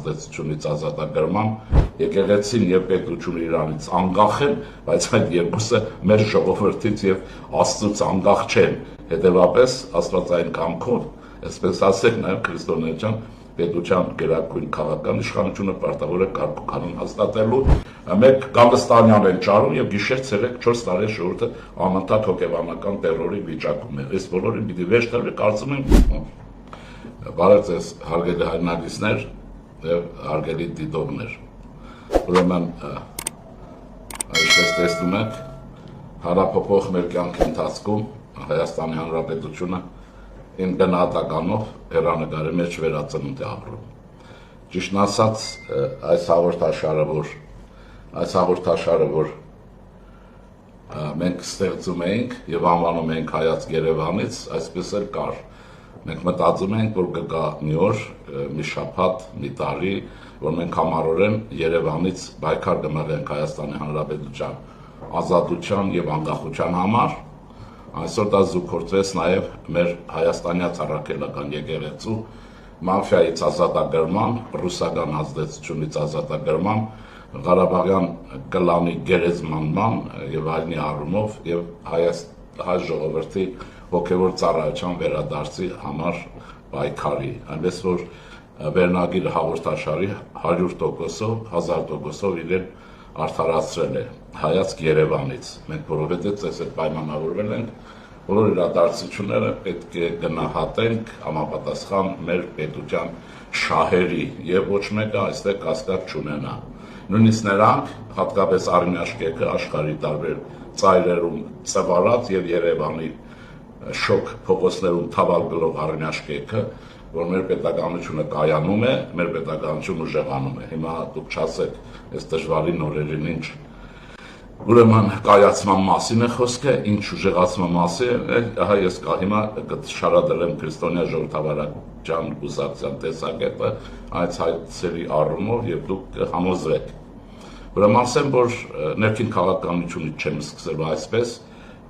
ազդեցությունից ազատագրման, եկեղեցին եւ պետությունը իրանից անկախ են, բայց այդ երկուսը մեր ժողովրդից եւ Աստծուց անկախ չեն։ Հետևաբար աստվածային կամքով, այսպես ասենք նաեւ քրիստոնեական պետության գերագույն քաղաքական իշխանությունը պարտավոր է կարգ ու կանոն հաստատելու։ Մեկ Գալստանյան են ճարում եւ գիշեր 3-4 տարի ժողովուրդը անընդհատ հոգեբանական տերորի վիճակում է։ Այս բոլորին պիտի վերջ տալու, կարծում եմ, բարև ձեզ հարգելի հայրենակիցներ եւ հարգելի դիտողներ։ Ուրեմն ինչպես տեսնում եք, հարաբերող մեր կյանքի ընթացքում Հայաստանի Հանրապետությունը in գնահատականով հեռանկարի մեջ վերածնունդ է ապրում։ Ճիշտն ասած, այս հաղորդաշարը, որ մենք ստեղծում էինք եւ անվանում էինք Հայացք Երևանից, այսպես էլ կար։ Մենք մտածում էինք, որ կգա մի օր, մի շաբաթ, մի տարի, որ մենք համառորեն Երևանից պայքար կմղենք Հայաստանի Հանրապետության ազատության եւ անկախության համար։ Այսօր դա զուգորդվեց նաև մեր հայաստանյաց առաքելական եկեղեցու մաֆիայից ազատագրման, ռուսական ազդեցությունից ազատագրման, Ղարաբաղյան կլանի գերեզմանման եւ այլնի առումով եւ հայ ժողովրդի հոգեվոր ծառայության վերադարձի համար պայքարի, այնպես որ վերնագիր հաղորդաշարի 100%-ով, 1000%-ով իրեն արդարացրել է Հայացք Երևանից։ Մենք որովհետեւ ցես այդ պայմանավորվել ենք, բոլոր իրադարձությունները պետք է գնահատենք համապատասխան մեր պետության շահերի եւ ոչ մեկը այստեղ կասկած չունենա։ Նույնիսկ նրանք, հատկապես արմիաշկեքը աշխարհի տարբեր ծայրերում ծավալած եւ Երևանի շոկ փողոցներում թավալգլող արմիաշկեքը, որ մեր պետականությունը կայանում է, մեր պետականությունը ուժեղանում է։ Հիմա դուք չասեք, այս դժվարին օրերին ինչ ուրեմն կայացման մասին է խոսքը, ինչ ուժեղացման մասին է, ահա ես հիմա կշարադրեմ քրիստոնյա ժողովրդավարական կուսակցության տեսակետը այս հայցերի առումով եւ դուք համոզվեք։ Ուրեմն ասեմ, որ ներքին քաղաքականությունից չեմ սկսելու այսպես,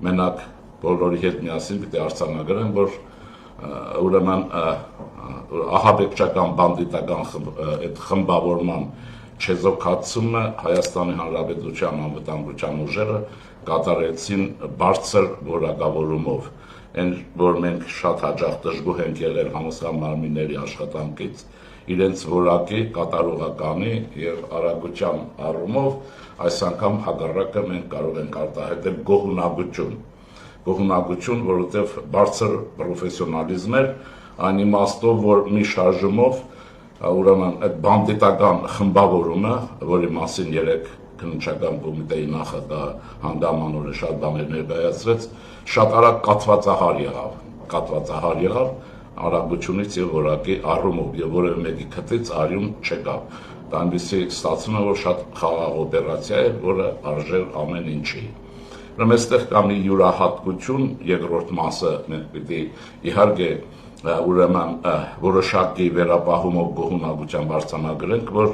մենակ բոլորի հետ միասին պիտի արձանագրեմ, որ ուրեմն ահաբեկչական բանդիտական այդ խմբավորման չեզոքացումը Հայաստանի Հանրապետության անվտանգության ուժերը կատարեցին բարձր որակավորումով, այն որ մենք շատ հաճախ դժգոհ ենք եղել համասարական մարմինների աշխատանքից, իրենց որակի, կատարողականի եւ արագության առումով, այս անգամ հակառակը մենք կարող ենք արտահայտել գոհունակություն, որովհետեւ բարձր պրոֆեսիոնալիզմ էր, այն իմաստով, որ մի շարժումով ուրեմն այդ բանդիտական խմբավորումը, որի մասին երեք քննչական կոմիտեի նախագահ հանգամանորեն շատ բաներ ներկայացրեց, շատ արագ կատվածահար եղավ արագությունից եւ որակի առումով եւ որևէ մեկի քթից արյուն չեկավ։ Դա այնպեսի ստացվում է, որ շատ խաղաղ օպերացիա է, որը արժեր ամեն ինչի։ Ուրեմն այստեղ կա մի յուրահատկություն, երկրորդ մասը մենք պիտի իհարկե ուրեմն որոշակի վերապահումով գոհունակության արձանագրենք, որ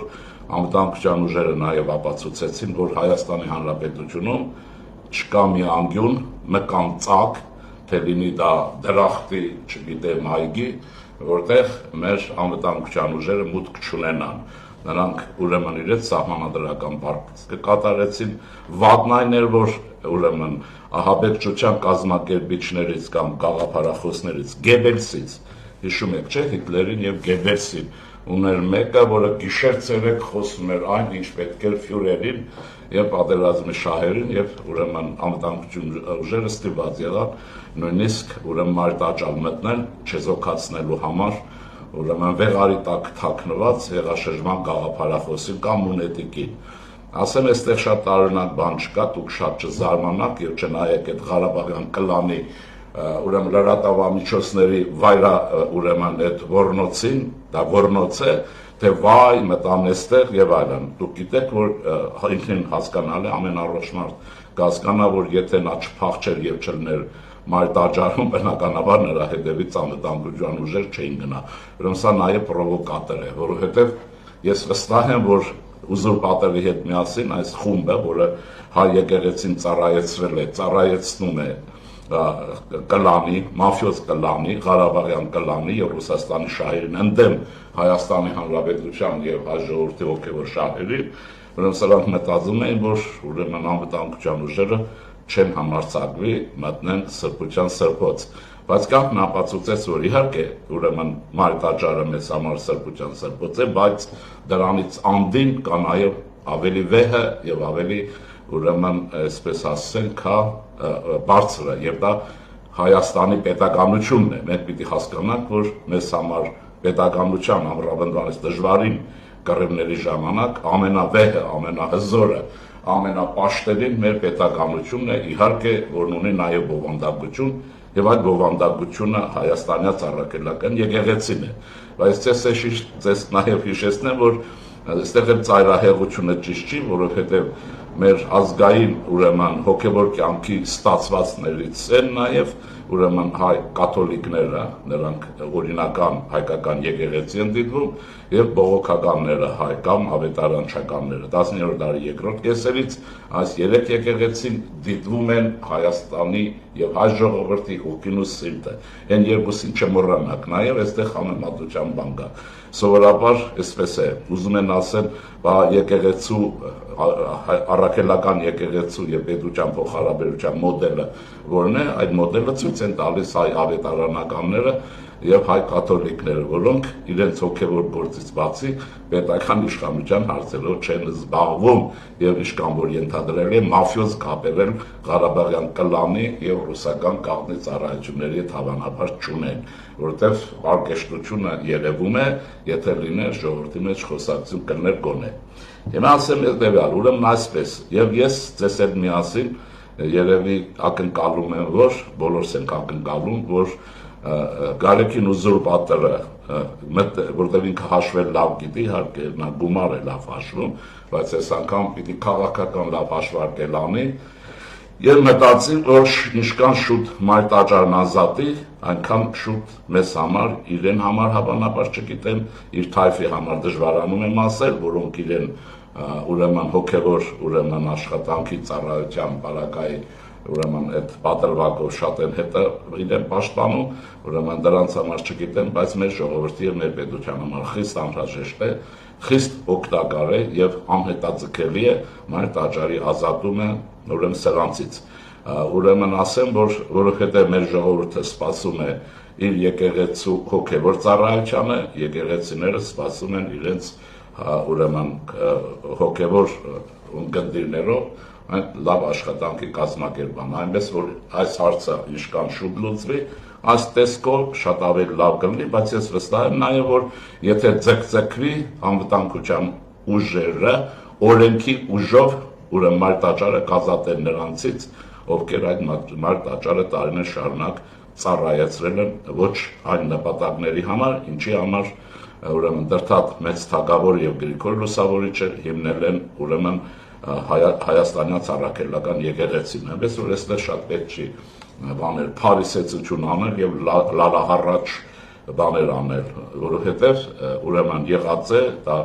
անվտանգության ուժերը նաև ապացուցեցին, որ Հայաստանի Հանրապետությունում չկա մի անկյուն, մկան ծակ, թե լինի դա դրախտի, չգիտեմ, այգի, որտեղ մեր անվտանգության ուժերը մուտք չունենան։ Նրանք ուրեմն իրենց սահմանադրական պարտքը կատարեցին, վատն այն էր, որ ուրեմն ահաբեկչության կազմակերպիչներից կամ գաղափարախոսներից Գեբելսից, հիշում եք, չէ՞, Հիտլերին եւ Գեբելսին, ուներ մեկը, որը գիշեր-ցերեկ խոսում էր այն, ինչ պետք էր ֆյուրերին եւ պատերազմի շահերին եւ ուրեմն անվտանգություն ուժերը ստիպված եղան նույնիսկ ուրեմն մարտաճալ մտնել չեզոքացնելու համար, ուրեմն վեղարի տակ թաքնված հեղաշրջման գաղափարախոսին կամ մունետիկին։ Ասեմ, այստեղ շատ տարօրինակ բան չկա, դուք շատ չզարմանաք եւ չնայեք այդ Ղարաբաղյան կլանի ուրեմն լրատվամիջոցների վայրա ուրեմն այդ ոռնոցին, դա ոռնոց է, թե վայ մտան այստեղ եւ այլն։ Դուք գիտեք, որ ինքնին հասկանալ է, ամեն առողջ մարդ կհասկանա, որ եթե նա չփախչեր եւ չլներ մարտաճարում, բնականաբար նրա հետևից անվտանգության ուժեր չէին գնա։ Ուրեմն սա նաեւ պրովոկատոր է, որովհետեւ ես վստահ եմ, որ ուզուրպատորի հետ միասին այս խումբը, որը հայ եկեղեցին ծառայեցրել է, ծառայեցնում է կլանի, մաֆիոզ կլանի, Ղարաբաղյան կլանի եւ Ռուսաստանի շահերին ընդդեմ Հայաստանի Հանրապետության եւ հայ ժողովրդի հոգեվոր շահերի, ուրեմն սրանք մտածում էին, որ ուրեմն անվտանգության ուժերը չեն համարձակվի մտնեն սրբության սրբոց, բայց կյանքն ապացուցեց, որ իհարկե ուրեմն մարտաճարը մեզ համար սրբության սրբոց է, բայց դրանից անդին կա նաեւ ավելի վեհը եւ ավելի ուրեմն այսպես ասենք, բարձրը եւ դա Հայաստանի պետականությունն է։ Մենք պիտի հասկանանք, որ մեզ համար պետականության ամրապնդանից դժվարին կռիվների ժամանակ ամենավեհը, ամենահզորը, ամենապաշտելին մեր պետականությունն է, իհարկե, որ ունի նաեւ բովանդակություն եւ այդ բովանդակությունը հայաստանյաց առաքելական եկեղեցին է։ Բայց ես նաեւ հիշեցնեմ, որ այստեղ էլ ծայրահեղությունը ճիշտ չի, որովհետեւ մեր ազգային ուրեմն հոգեվոր կյանքի ստացվածներից են նաև ուրեմն հայ կաթոլիկները, նրանք օրինական հայկական եկեղեցի են դիտվում եւ բողոքականները հայ կամ ավետարանչականները 19-րդ դարի երկրորդ կեսերից այս երեք եկեղեցին դիտվում են Հայաստանի եւ հայ ժողովրդի հոգին ու սիրտը։ Այն երկուսին չմոռանաք, նաեւ այստեղ համեմատության բան կա։ Սովորաբար այսպես է, ուզում են ասել, բա եկեղեցու առաքելական եկեղեցու եւ պետության փոխհարաբերության մոդելը որն է, այդ մոդելը ցույց են տալիս հայ ավետարանականները եւ հայ կաթոլիկները, որոնք իրենց հոգեվոր գործից բացի պետական իշխանության հարցերով չեն զբաղվում եւ իշխանավոր ենթադրել է մաֆիոզ կապերել Ղարաբաղյան կլանի եւ ռուսական կաղնի ծառայությունների հետ հավանաբար չունեն, որովհետեւ արկեշտությունը երևում է, եթե լիներ ժողովրդի մեջ խոսակցություն կներ գոնե։ Հիմա ասեմ հետեւյալ, ուրեմն այսպես, եւ ես ձեզ հետ միասին երևի ակնկալում եմ, որ բոլորս ենք ակնկալում, որ Գարեգին ուզուրպատորը, որտեղ ինքը հաշվել լավ գիտի, իհարկե նա գումար է լավ հաշվում, բայց այս անգամ պիտի քաղաքական լավ հաշվարկել անի, եւ մտածի, որ ինչքան շուտ մարտաճարն ազատի, այնքան շուտ մեզ համար, իրեն համար հավանաբար չգիտեմ, իր թայֆի համար դժվարանում եմ ասել, որոնք իրեն ուրեմն հոգեվոր ուրեմն աշխատանքի ծառայության բարակայի ուրեմն այդ պատրվակով շատ են հետը իրեն պաշտպանում, ուրեմն դրանց համար չգիտեմ, բայց մեր ժողովրդի եւ մեր պետության համար խիստ անհրաժեշտ է, խիստ օգտակար է եւ անհետաձգելի է մարտաճարի ազատումը ուրեմն սրանցից։ Ուրեմն ասեմ, որ որովհետեւ մեր ժողովուրդը սպասում է իր եկեղեցու հոգեվոր ծառայությանը, եկեղեցիները սպասում են իրենց ուրեմն հոգեվոր ունկնդիրներով այդ լավ աշխատանքի կազմակերպան, այնպես որ այս հարցը ինչքան շուտ լուծվի, այս տեսքով շատ ավելի լավ կլինի, բայց ես վստահ եմ նաև, որ եթե ձգձգվի անվտանգության ուժերը, օրենքի ուժով, ուրեմն մարտաճարը կազատեն նրանցից, ովքեր այդ մարտաճարը տարիներ շարունակ ծառայեցրել են ոչ այն նպատակների համար, ինչի համար ուրեմն դրթատ մեծ թագավոր եւ Գրիգոր Լուսավորիչը հիմնել են ուրեմն Հայաստանյան առաքելական եկեղեցին, այնպես որ այստեղ շատ պետք չի բաներ փարիսեցություն անել եւ լալահառաչ բաներ անել, որովհետեւ ուրեմն եղած է, դա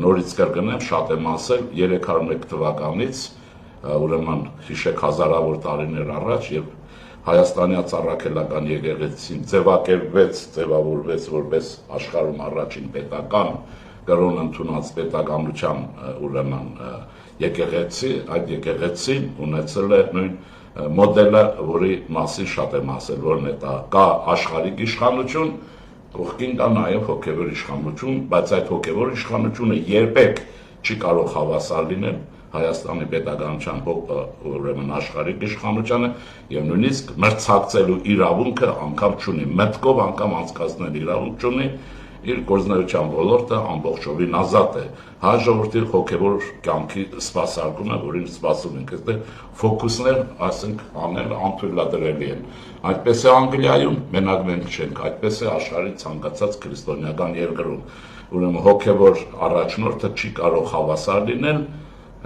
նորից կրկնեմ, շատ եմ ասել 301 թվականից, ուրեմն հիշեք հազարավոր տարիներ առաջ եւ Հայաստանյան առաքելական եկեղեցին ձևավորվեց որպես աշխարհում առաջին պետական կրոն ընդունած պետականության ուրեմն եկեղեցի, այդ եկեղեցին ունեցել է նույն մոդելը, որի մասին շատ եմ ասել, որն է դա կա աշխարհիկ իշխանություն, կողքին կա նաև հոգևոր իշխանություն, բայց այդ հոգևոր իշխանությունը երբեք չի կարող հավասար լինել Հայաստանի պետականության ուրեմն աշխարհիկ իշխանությանը եւ նույնիսկ մրցակցելու իրավունքը անգամ չունի, մտքով անգամ անցկացնել իրավունք չունի, իր գործնեության ոլորտը ամբողջովին ազատ է։ Հայ ժողովրդի հոգևոր կյանքի սպասարկումը, որին սպասում ենք, այստեղ ֆոկուսներ, ասենք, անել անթույլատրելի են։ Այդպես է Անգլիայում, մենակ մենք չենք, այդպես է աշխարհի ցանկացած քրիստոնեական երկրում։ Ուրեմն հոգևոր առաջնորդը չի կարող հավասար լինել,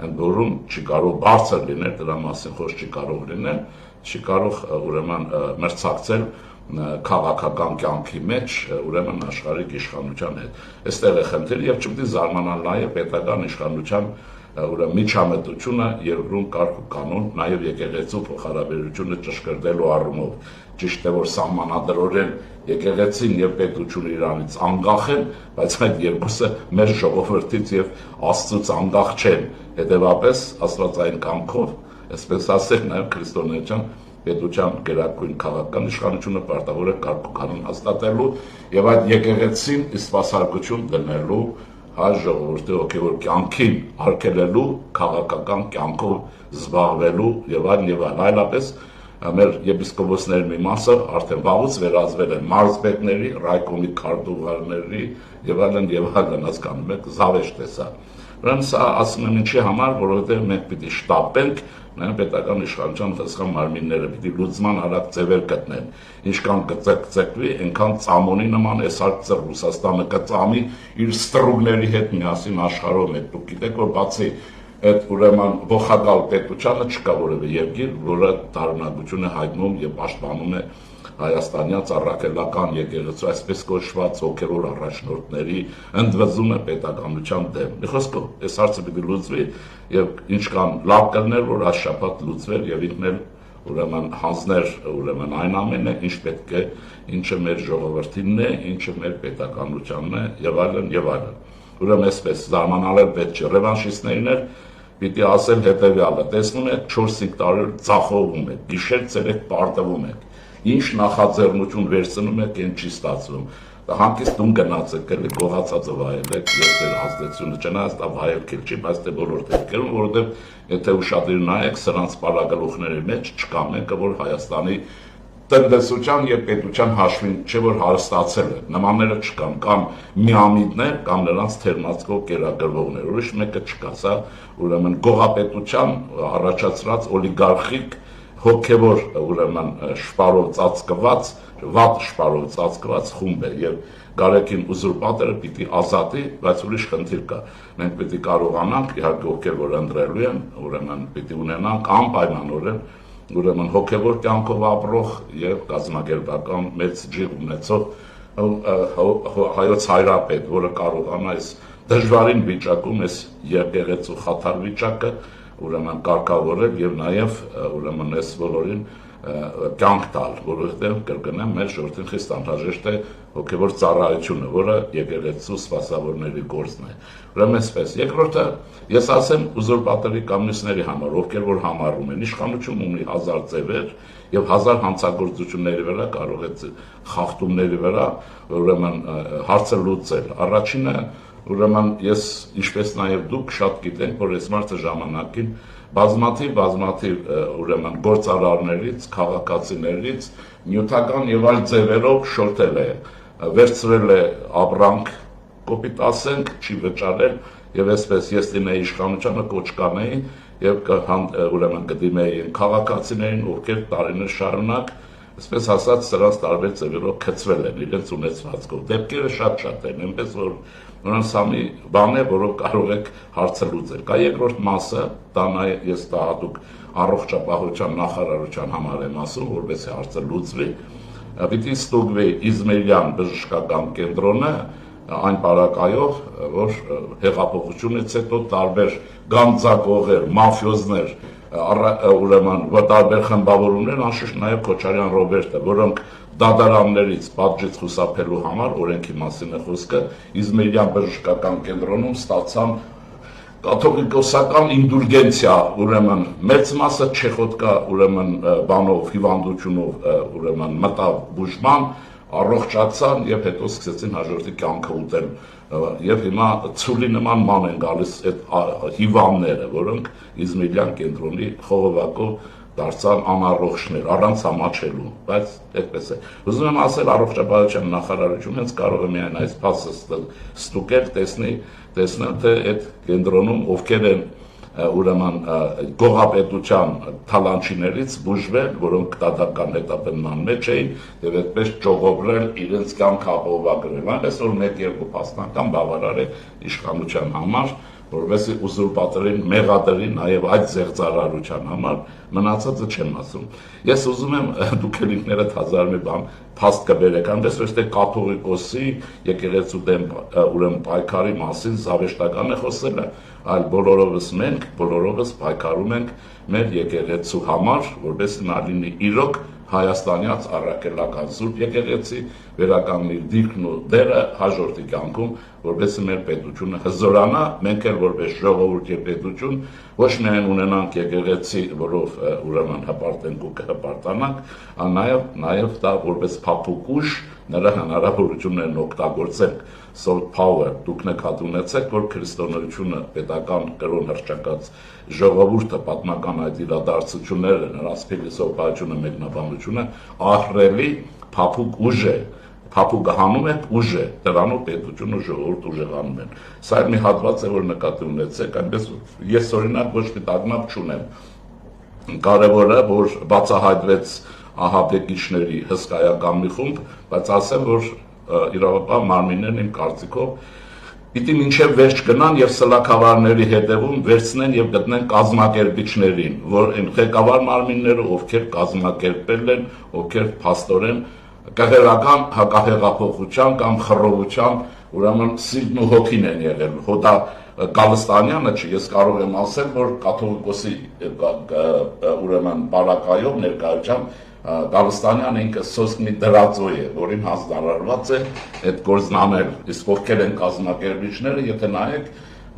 ընդ որում չի կարող բարձր լինել, դրա մասին խոսք չի կարող լինել, չի կարող ուրեմն մրցակցել քաղաքական կյանքի մեջ ուրեմն աշխարհիկ իշխանության հետ։ Այստեղ է խնդիրը եւ չպետք է զարմանալ նաեւ պետական իշխանության միջամտությունը երկրում կարգ ու կանոն, նաև եկեղեցու փոխհարաբերությունը ճշգրտելու առումով։ Ճիշտ է, որ սահմանադրորեն եկեղեցին եւ պետությունը իրանից անկախ են, բայց այդ երկուսը մեր ժողովրդից եւ Աստծուց անկախ չեն։ Հետևաբար աստվածային կամքով, այսպես ասել, նաև քրիստոնեական պետության գերագույն քաղաքական իշխանությունը պարտավոր է կարգ ու կանոն հաստատելու եւ այդ եկեղեցին սպասարկություն դնելու հայ ժողովրդի հոգևոր կյանքին արգելելու, քաղաքական կյանքով զբաղվելու եւ այլն, այլապես մեր եպիսկոպոսների մի մասը արդեն վաղուց վերածվել են մարզպետների, ռայկոմի քարտուղարների եւ այլն, հասկանում եք, զավեշտ է սա։ Ուրեմն սա ասում եմ ինչի համար, որովհետեւ մենք պիտի շտապենք նաեւ պետական իշխանության հասկան մարմինները պիտի լուծման արագ ձևեր գտնեն։ Ինչքան կծկվի, այնքան ծամոնի նման էսարքծր Ռուսաստանը կծամի իր ստրուգների հետ միասին աշխարհով։ Դուք գիտեք, որ բացի այդ ուրեմն ողագալ պետությանը չկա որևէ երկիր, որը տարօրինակություն է հայտնում եւ պաշտպանում է հայաստանյան ծառայական եկեղեցու այսպես կոչված հոգևոր առաջնորդների ընդվզումը պետականության դեմ։ Մի խոսքով, այս հարցը պիտի լուծվի եւ ինչքան լավ կլներ, որ այս շաբաթ լուծվեր եւ ինքն էլ ուրեմն հանձներ ուրեմն այն ամենը, ինչ պետք է, ինչը մեր ժողովրդինն է, ինչը մեր պետականությանն է եւ այլն եւ այլն։ Ուրեմն այսպես զարմանալու պետք չէ ռևանշիստներին էլ պիտի ասել հետեւյալը. տեսնում եք 4-5 տարի ծախողում եք, գիշեր ցերեկ պարտվում եք, ինչ նախաձեռնություն վերցնում եք, այն չի ստացվում։ Հանկիստ տուն գնացեք, էլի գողացածը վայելեք, եւ ձեր ազդեցությունը չնայած դա վայելքել չի, բայց դե բոլոր դեպքերում, որովհետեւ եթե ուշադիր նայեք, սրանց պարագլուխների մեջ չկա մեկը, որ Հայաստանի տնտեսության եւ պետության հաշվին չէ որ հարստացել է, նմանները չկան, կամ միամիտներ, կամ նրանց թերմացկող կերակրվողներ, ուրիշ մեկը չկա, սա ուրեմն գողապետության առաջացրած օլիգարխիկ հոգևոր ուրեմն շպարով ծածկված, վատ շպարով ծածկված խումբ է եւ Գարեգին ուզուրպատորը պիտի ազատի, բայց ուրիշ խնդիր կա։ Մենք պիտի կարողանանք, իհարկե ովքեր որ ընտրելու են, ուրեմն պիտի ունենանք անպայմանորեն ուրեմն հոգևոր կյանքով ապրող եւ կազմակերպական մեծ ջիղ ունեցող հայոց հայրապետ, որը կարողանա այս դժվարին վիճակում այս եկեղեցու խաթար վիճակը ուրեմն կարգավորել եւ նաեւ ուրեմն այս բոլորին կյանք տալ, որովհետեւ կրկնեմ մեր ժողովրդին խիստ անհրաժեշտ է հոգևոր ծառայությունը, որը եկեղեցու սպասավորների գործն է։ Ուրեմն այսպես, երկրորդը ես ասեմ ուզուրպատորի կամունիստների համար, ովքեր որ համարում են, իշխանություն ունի 1000 ձևեր եւ 1000 հանցագործությունների վրա կարող է խախտումների վրա ուրեմն հարցը լուծել։ Առաջինը ուրեմն ես ինչպես նաեւ դուք շատ գիտենք, որ այս մարդը ժամանակին բազմաթիվ ուրեմն գործարարներից, քաղաքացիներից նյութական եւ այլ ձևերով շորթել է, վերցրել է ապրանք, կոպիտ ասենք, չի վճարել եւ այսպես ես դիմեի իշխանությանը կոչ կանեի եւ ուրեմն կդիմեի քաղաքացիներին, ովքեր տարիներ շարունակ այսպես ասած սրանց տարբեր ձևերով քծվել են իրենց ունեցվածքով։ Դեպքերը շատ են, այնպես որ նրանց սամի բան է, որով կարող եք հարցը լուծել։ Կա երկրորդ մասը, դա ես հատուկ առողջապահության նախարարության համար եմ ասում, որովհետեւ հարցը լուծվի, պիտի ստուգվի Իզմեիլյան բժշկական կենտրոնը այն պարագայով, որ հեղափոխությունից հետո տարբեր գանձակողեր, մաֆիոզներ, ուրեմն տարբեր խմբավորումներ, անշուշտ նաև Քոչարյան Ռոբերտը, որոնք դատարաններից պատժից խուսափելու համար, օրենքի մասին է խոսքը, Իզմեիլյան բժշկական կենտրոնում ստացան կաթողիկոսական ինդուլգենցիա, ուրեմն մեծ մասը չեխոտկա ուրեմն բանով, հիվանդությունով ուրեմն մտավ բուժման, առողջացան եւ հետո սկսեցին հաջորդի կյանքը ուտել եւ հիմա ցուլի նման ման են գալիս այդ հիվանդները, որոնք Իզմեիլյան կենտրոնի խողովակով դարձան անառողջներ, առանց համաչելու, բայց այդպես է։ Ուզում եմ ասել առողջապահության նախարարությունը հենց կարող է միայն այս փաստը ստուգել, տեսնել թե այդ կենտրոնում ովքեր են ուրեմն գողապետության թալանչիներից բուժվել, որոնք դատական հետապնդման մեջ էին եւ այդպես ճողոբրել իրենց կյանքը ապահովագրել։ Այնպես որ 1-2 փաստանքան բավարար է իշխանության համար, որովհետեւ ուզուրպատորին մեղադրի նաև այդ զեղծարարության համար, մնացածը չեմ ասում։ Ես ուզում եմ դուք ինքներդ հազար մի բան փաստ կբերեք, այնպես ոչ թե կաթողիկոսի եկեղեցու դեմ ուրեմն պայքարի մասին զավեշտական է խոսելը, այլ բոլորովս մենք բոլորովս պայքարում ենք մեր եկեղեցու համար, որովհետեւ նա լինի իրոք հայաստանյաց առաքելական Սուրբ եկեղեցի, վերականգնի դիրքն ու դերը հաջորդի կյանքում, որովհետեւ մեր պետությունը հզորանա, մենք էլ որպես ժողովուրդ եւ պետություն ոչ միայն ունենանք եկեղեցի, որով ուրեմն հպարտենք ու կհպարտանանք, այլ նաեւ դա որպես փափուկ ուժ նրա հնարավորություններն օգտագործենք, soft power, դուք նկատ ունեցեք, որ քրիստոնեությունը պետական կրոն հռչակած ժողովուրդը պատմական այդ իրադարձությունները, նրանց փիլիսոփայությունը, մեկնաբանությունը ահռելի փափուկ ուժ է, փափուկը հանում է ուժ է, դրանով պետությունը ժողովուրդ ուժեղանում են։ Սա մի հատված է, որ նկատի ունեցեք, այնպես ես օրինակ ոչ մի տագնապ չունեմ։ Կարևորը, որ բացահայտվեց ահաբեկիչների հսկայական մի խումբ, բայց ասեմ, որ իրավապահ մարմիններն իմ կարծիքով պիտի մինչև վերջ գնան եւ սլաքավարների հետևում վերցնեն եւ գտնեն կազմակերպիչներին, որ այն ղեկավար մարմինները, ովքեր կազմակերպել են, ովքեր փաստորեն կղերական հակահեղափոխության կամ խռովության ուրեմն սիրտն ու հոգին են եղել։ Հոդա Գալստանյանը չի, ես կարող եմ ասել, որ կաթողիկոսի ուրեմն բարակայով ներկայությամբ Գալստանյանը ինքը սոսկնի դրածո է, որին հանձնարարված է այդ գործն անել, իսկ ովքեր են կազմակերպիչները, եթե նայեք,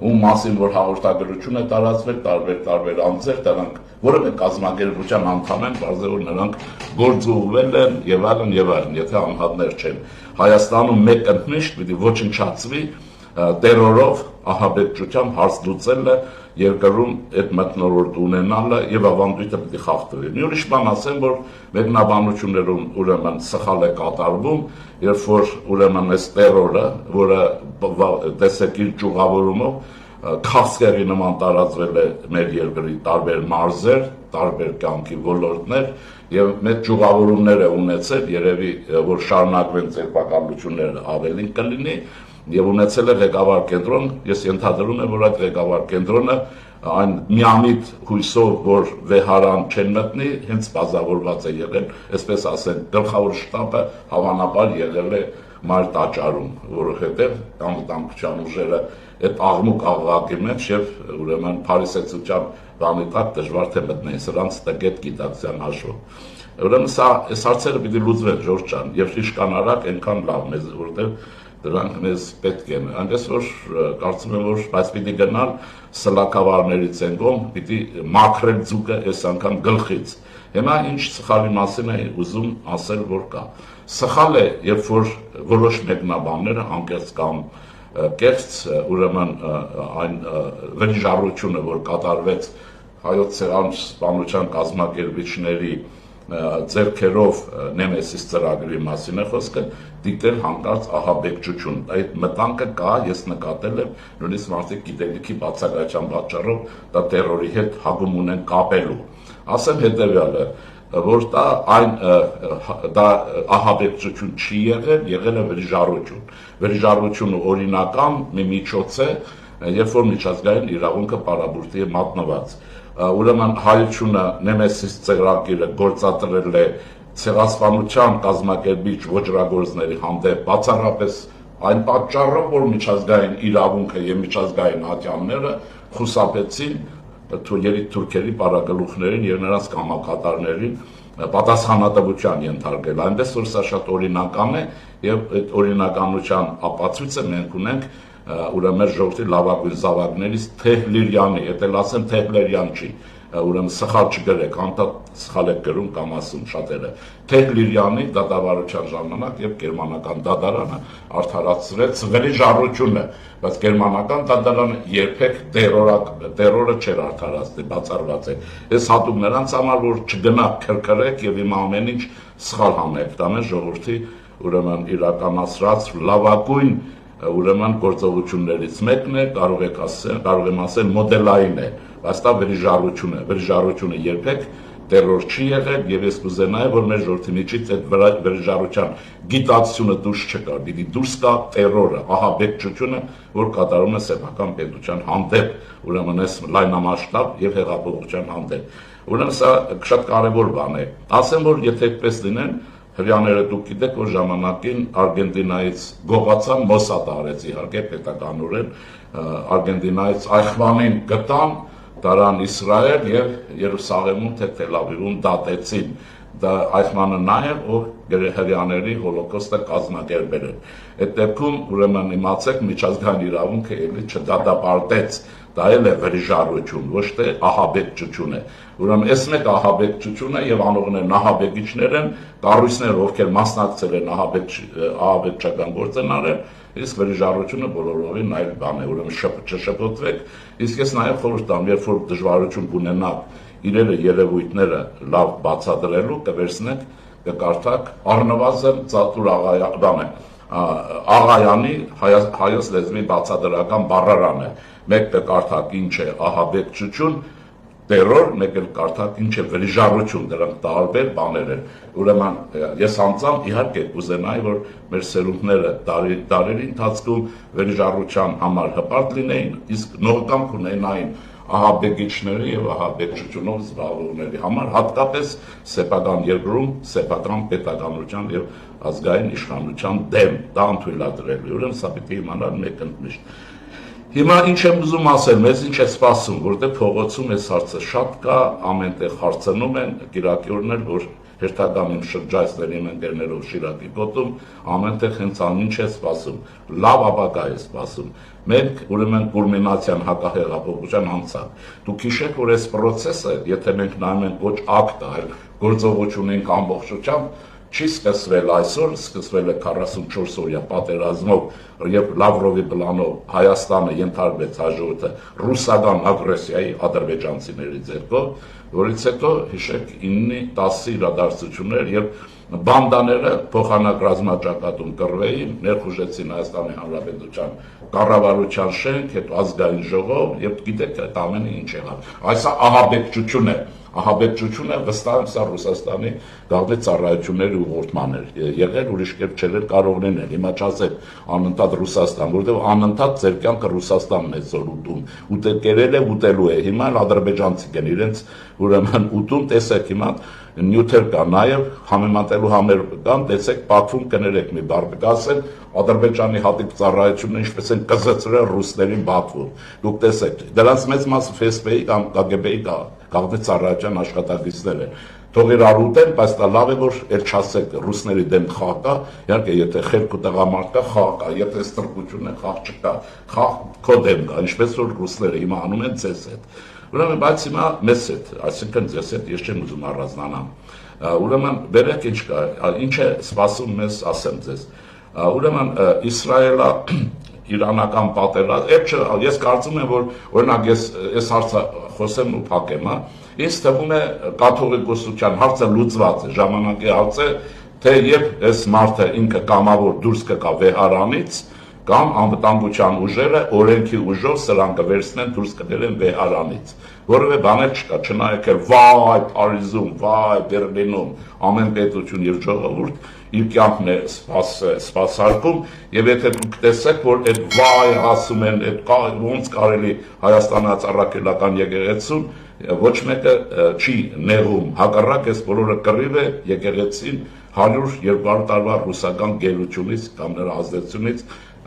ում մասին որ հաղորդագրություն է տարածվել, տարբեր անձեր, դրանք որևէ կազմակերպության անդամ են, բարձր որ նրանք գործուղվել են եւ այլն, եթե անհատներ չեն։ Հայաստանում մեկ ընդմիշտ պիտի ոչնչացվի տերորով ահաբեկչությամբ հարց լուծելը, երկրում այդ մթնոլորտ ունենալը եւ ավանդույթը պիտի խախտվի։ Մի ուրիշ բան ասեմ, որ մեկնաբանություններում ուրեմն սխալ է կատարվում, երբ որ ուրեմն այս տերորը, որը տեսեք իր ճյուղավորումով քաղցկեղի նման տարածվել է մեր երկրի տարբեր մարզեր, տարբեր կյանքի ոլորտներ եւ մեծ ճյուղավորումներ է ունեցել, երևի որ շարունակվեն ձերբակալությունները ավելին կլինի եւ ունեցել է ղեկավար կենտրոն, ես ենթադրում եմ, որ այդ ղեկավար կենտրոնը այն միամիտ հույսով, որ վեհարան չեն մտնի, հենց բազավորված է եղել, այսպես ասենք, գլխավոր շտաբը հավանաբար եղել է մայր տաճարում, որովհետեւ անվտանգության ուժերը այդ աղմուկ աղաղակի մեջ եւ ուրեմն փարիսեցության բանի տակ դժվար թե մտնեն, սրանց տգետ գիտակցության հաշվով։ Ուրեմն սա այս հարցերը պիտի լուծվեն, Ժորժ ջան, եւ իշկանարակ այնքան լավ մեզ, որովհետեւ դրանք մեզ պետք են, այնպես որ կարծում եմ, որ բայց պիտի գնալ սլաքավարների ցենկում, պիտի մաքրել ձուկը այս անգամ գլխից։ Հիմա ինչ սխալի մասին է ուզում ասել, որ կա։ Սխալ է, երբ որ որոշ մեկնաբանները անկեղծ կամ կեղծ, ուրեմն այն վրիժառությունը, որ կատարվեց հայոց սպանության կազմակերպիչների ձեռքերով Նեմեսիս ծրագրի մասին է խոսքը, դիտել հանկարծ ահաբեկչություն։ Այդ մտանքը կա, ես նկատել եմ, նույնիսկ մարդիկ գիտելիքի բացակայության պատճառով դա տերորի հետ հագում ունեն կապելու։ Ասեմ հետևյալը, որ դա ահաբեկչություն չի եղել է վրիժառություն։ Վրիժառությունը օրինական մի միջոց է, երբ որ միջազգային իրավունքը պարաբուրդի է մատնված։ Ուրեմն հայությունը Նեմեսիս ծրագիրը գործադրել է ցեղասպանության կազմակերպիչ ոճրագործների հանդեպ բացառապես այն պատճառով, որ միջազգային իրավունքը եւ միջազգային ատյանները խուսափեցին թուրքերի պարագլուխներին եւ նրանց կամակատարներին պատասխանատվության ենթարկել, այնպես որ սա շատ օրինական է եւ այդ օրինականության ապացույցը մենք ունենք ուրեմն մեր ժողովրդի լավագույն զավակներից Թեհլիրյանի, եթե ասեմ Թեհլերյան չի, ուրեմն սխալ չգրեք, անդադ սխալ եք գրում կամ ասում շատերը։ Թեհլիրյանի դատավարության ժամանակ եւ գերմանական դատարանը արդարացրեց վրիժառությունը, բայց գերմանական դատարանը երբեք տերորը չէր արդարացնի, բացառված է։ Այս հատուկ նրանց համար, որ չգնա քրքրեք եւ իմ ամեն ինչ սխալ հանեք, դա մեր ժողովրդի ուրեմն իրականացրած լավագույն ուրեմն գործողություններից մեկն է, կարող եմ ասել մոդելային է, բայց դա վրիժառություն է, վրիժառությունը երբեք տերոր չի եղել եւ ես կուզենայի որ մեր ժողովրդի միջից այդ վերժառության գիտակցությունը դուրս չկա, պիտի դուրս գա տերորը, ահաբեկչությունը, որ կատարում է սեփական պետության հանդեպ, ուրեմն այս լայնամասշտաբ եւ հեղափոխության հանդեպ։ Ուրեմն սա շատ կարևոր բան է։ Ասեմ որ եթե այդպես լինեն, հрьяաները դուք գիտեք որ ժամանակին Արգենտինայից գողացան Մոսադը արեց իհարկե պետականորեն Արգենտինայից Այխվանին գտան դարան Իսրայել եւ Երուսաղեմում թե Թել Ավիվում դատեցին դա Այխմանը նա է ով հрьяաների հոլոկոստը կազմակերպել է այդ դեպքում ուրեմն իմացեք միջազգային իրավունքը էլի չդատապարտեց դա էլ է վերժառություն ոչ թե ահաբեկչություն է ուրեմն այս մեկ ահաբեկչություն է եւ անողն է նահաբեկիչներ են կառույցներ ովքեր մասնակցել են ահաբեկչական գործընարել իսկ վերժառությունը բոլորովին այլ բան է ուրեմն չշփոթվեք իսկ ես նաեւ խորհուրդ տամ երբ որ դժվարություն կունենաք իրերը երևույթները լավ բացատրելու կվերցնեք կկարդաք առնվազն Ծատուր Աղայանի հայոց լեզվի բացատրական բառարանը մեկ կկարդաք ինչ է ահաբեկչություն տերոր, մեկ էլ կարդաք ինչ է վերժառություն, դրանք տարբեր բաներ են։ Ուրեմն ես անձամբ իհարկե կուզենայի, որ մեր սերունդները դարերի ընթացքում վերժառության համար հպարտ լինեին, իսկ նորկամք ունենային ահաբեկիչների եւ ահաբեկչությունով զբաղվողների համար, հատկապես սեփական երկրում, սեփական պետականության եւ ազգային իշխանության դեմ դա ընդունելադրելու։ Ուրեմն սա պիտի իմանալ մեկ ընդմիշտ։ Հիմա ինչ եմ ուզում ասել, մեզ ինչ է սպասում, որտեղ փողոցում այս հարցը շատ կա, ամենտեղ հարցնում են, Կիրակի օրն էլ, որ հերթական իմ շրջայցների ընկերներով Շիրակի գոտում, ամենտեղ հենց ինչ է սպասում, լավ ապագա է սպասում։ Մենք ուրեմն կուլմինացիան հակահեղափոխության անցանք։ Դուք հիշեք, որ այս process-ը, եթե մենք նայում ենք ոչ ակտը, այլ գործողություն ենք ամբողջությամբ, չի սկսվել այսօր, սկսվել է 44 օրյա պատերազմով, երբ Լավրովի պլանով Հայաստանը ենթարկվեց հաջորդը ռուսական ագրեսիայի ադրբեջանցիների ձեռքով, որից հետո հիշեք 9-10 իրադարձություններ, երբ բանդաները փոխանակրազմաճակատում կռվեին, ներխուժեցին Հայաստանի Հանրապետության կառավարության շենք, հետո ազգային ժողով, եւ գիտեք այդ ամենը ինչ եղավ։ Այս ահաբեկչություն է, ահաբեկչությունը վստահ եմ սա Ռուսաստանի գաղտնի ծառայությունների ուղղորդման էր եղել, ուրիշ կերպ չէր կարող լինել։ Հիմա չասեք անընդհատ Ռուսաստան, որովհետեւ անընդհատ ձեր կյանքը Ռուսաստանն է զոր ուտում, ուտել է, ուտելու է։ Հիմա էլ ադրբեջանցիք են իրենց ուրեմն ուտում, տեսեք հիմա նյութեր կա, նաև համեմատելու համեր կան, տեսեք Բաքվում կներեք մի բառ կասեն, Ադրբեջանի հատիկ ծառայությունները ինչպես են կզծրել ռուսներին Բաքվում։ Դուք տեսեք, դրանց մեծ մասը FSB-ի կամ KGB-ի գաղտնի ծառայության աշխատակիցներ են։ Թող իրար ուտեն, բայց դա լավ է որ էլ չասեք ռուսների դեմ խաղ կա, իհարկե եթե խելք ու տղամարդ կա խաղ կա, եթե ստրկություն է խաղ չկա, խաղ քո դեմ կա, ինչպես որ ռուսները հիմա անում են ձեզ հետ։ Ուրեմն բայց հիմա մեզ հետ, այսինքն ձեզ հետ ես չեմ ուզում առանձնանամ։ Ուրեմն վերեք ինչ կա, ինչ է սպասում մեզ, ասեմ ձեզ։ Ուրեմն Իսրայելը իրանական պատերազմ, ես կարծում եմ որ օրինակ ես հարցը խոսեմ ու փակեմ, ինձ թվում է կաթողիկոսության հարցը լուծված է, ժամանակի հարց է, թե երբ այս մարդը ինքը կամավոր դուրս կգա վեհարանից կամ անվտանգության ուժերը օրենքի ուժով սրան կվերցնեն դուրս կբերեն վեհարանից, որովհետեւ բան չկա, չնայեք էլ վայ Փարիզում, վայ Բերլինում ամեն պետություն եւ ժողովուրդ իր կյանքն է սպասարկում եւ եթե դուք տեսեք որ այդ վայ ասում են այդ ոնց կարելի Հայաստանի ծառայական եկեղեցուն ոչ մեկը չի նեղում, հակառակ այս բոլորը կռիվ է եկեղեցին 100-200 տարվա ռուսական գերությունից կամ նրա ազդեցությունից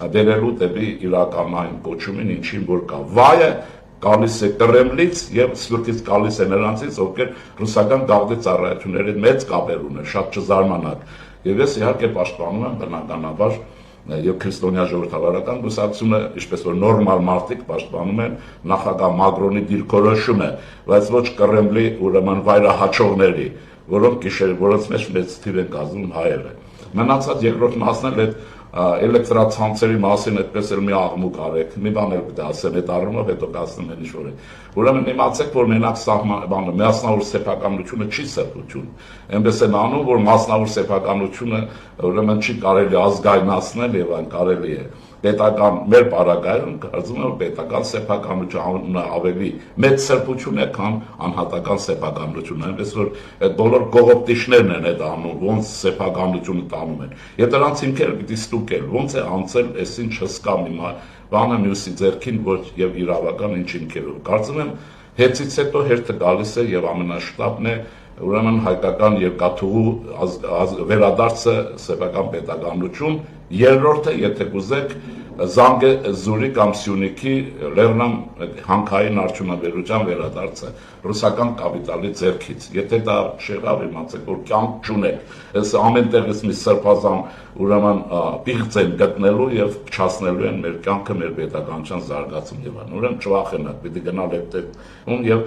դերելու դեպի իրականային կոչումին ինչին որ կա վայը գալիս է Կրեմլից եւ սպիրտից գալիս է նրանցից ովքեր ռուսական գաղտնի ծառայությունների մեծ կապեր ունեն շատ չզարմանաք եւ ես իհարկե պաշտպանում եմ բնականաբար եւ քրիստոնյա ժողովրդավարական կուսակցությունը ինչպես որ նորմալ մարդիկ պաշտպանում են նախագահ Մակրոնի դիրքորոշումը բայց ոչ Կրեմլի ուրեմն վայրահաչողների որոնք որոնց մեջ մեծ թիվ են կազմում հայերը մնացած երկրորդ մասն էլ էլեկտրացանցերի մասին այդպես էլ մի աղմուկ արեք, մի բան էլ պետք է ասեմ, այդ առումով հետո կասեմ են ինչ-որ է։ Ուրեմն իմացեք, որ մենակ մասնավոր սեփականությունը չի սրբություն։ Այնպես են անում, որ մասնավոր սեփականությունը ուրեմն չի կարելի ազգայնացնել եւ այն կարելի է։ պետական մեր պարագայում կարծում եմ պետական սեփականությունը ավելի մեծ սրբություն է, քան անհատական սեփականությունը, այնպես որ այդ բոլոր կողոպտիչներն են այդ անում, ոնց սեփականությունը տանում են։ Եվ դրանց հիմքերը պիտի ստուգել, ոնց է անցել այս ինչ հսկա մի բանը մյուսի ձեռքին ոչ եւ իրավական ինչ հիմքերով։ Կարծում եմ հեծից հետո հերթը գալիս է եւ ամենաշտապն է ուրեմն հայկական երկաթուղու վերադարձը սեփական պետականություն, երրորդը, եթե կուզեք, Զանգեզուրի կամ Սյունիքի Լեռնան հանքային արդյունաբերության վերադարձը ռուսական կապիտալի ձեռքից։ Եթե դա շեղավ, իմացեք, որ կյանք չունեք, այս ամեն տեղից մի սրբազան ուրեմն պիղծ են գտնելու եւ փչացնելու են մեր կյանքը, մեր պետականության զարգացում եւ այլն։ Ուրեմն չվախենաք, պիտի գնալ այդտեղ եւ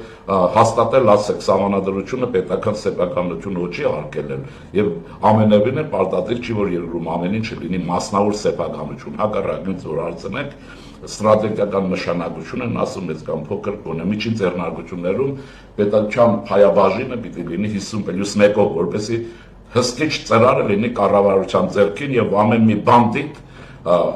հաստատել, ասեք, սահմանադրությունը պետական սեփականություն ոչի արգելել եւ ամենևին է պարտադիր չի, որ երկրում ամեն ինչը լինի մասնավոր սեփականություն, հակառակ որ արցնեք ստրատեգիական նշանակություն են ասում ես կամ փոքր կոնե միջին ձեռնարկություններում պետական փայաբաժինը պիտի լինի 50+1-ով, որպեսզի հսկիչ ծրարը լինի կառավարության ձեռքին եւ ամեն մի բանդիտ,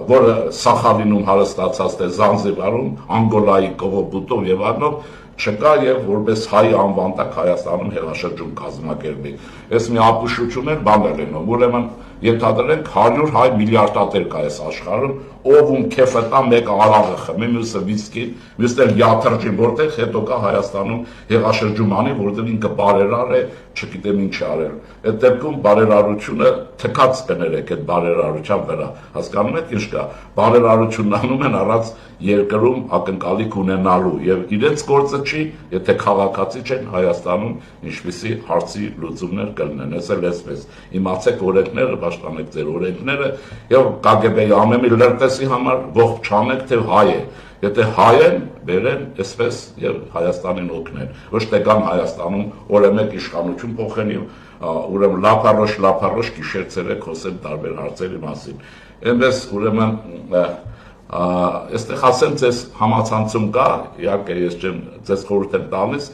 որը Սախալինում հարստացած է Զանզիբարում, Անգոլայի կողոպուտով եւ այլնով չկա եւ որպես հայ անվանտակ Հայաստանում հեղաշրջում կազմակերպի։ Այս մի ապուշություն է բան է լինում, ուրեմն ենթադրենք 100 հայ միլիարդատեր կա այս աշխարհում, ով ում քեֆը տա մեկը արաղը խմի, մյուսը վիսկի, մյուսը յաթրջին, որտեղ հետո կա Հայաստանում հեղաշրջում անի, որտեղ ինքը բարերար է, չգիտեմ ինչ արել։ Այդ դեպքում բարերարությունը թքած կներեք այդ բարերարության վրա։ Հասկանում եք ինչ կա։ Բարերարությունն անում են առանց երկրում ակնկալիք ունենալու եւ իրենց գործը չի, եթե քաղաքացի չեն Հայաստանում ինչպիսի հարցի լուծումներ կլինեն, ես էլ էսպես։ Իմացեք օրենքները, պաշտպանեք ձեր օրենքները եւ KGB-ի ամեն մի լրտեսի համար ողջ չանեք, թե հայ է։ Եթե հայ են, բերեն այսպես եւ Հայաստանին օգնեն։ Ոչ թե կան Հայաստանում օրեմեկ իշխանություն փոխեն եւ ուրեմն լափառոշ գիշեր-ցերեկ խոսեն տարբեր հարցերի մասին։ Այնպես ուրեմն այստեղ ասեմ ձեզ համացանցում կա, իհարկե ես չեմ ձեզ խորհուրդ եմ տալիս,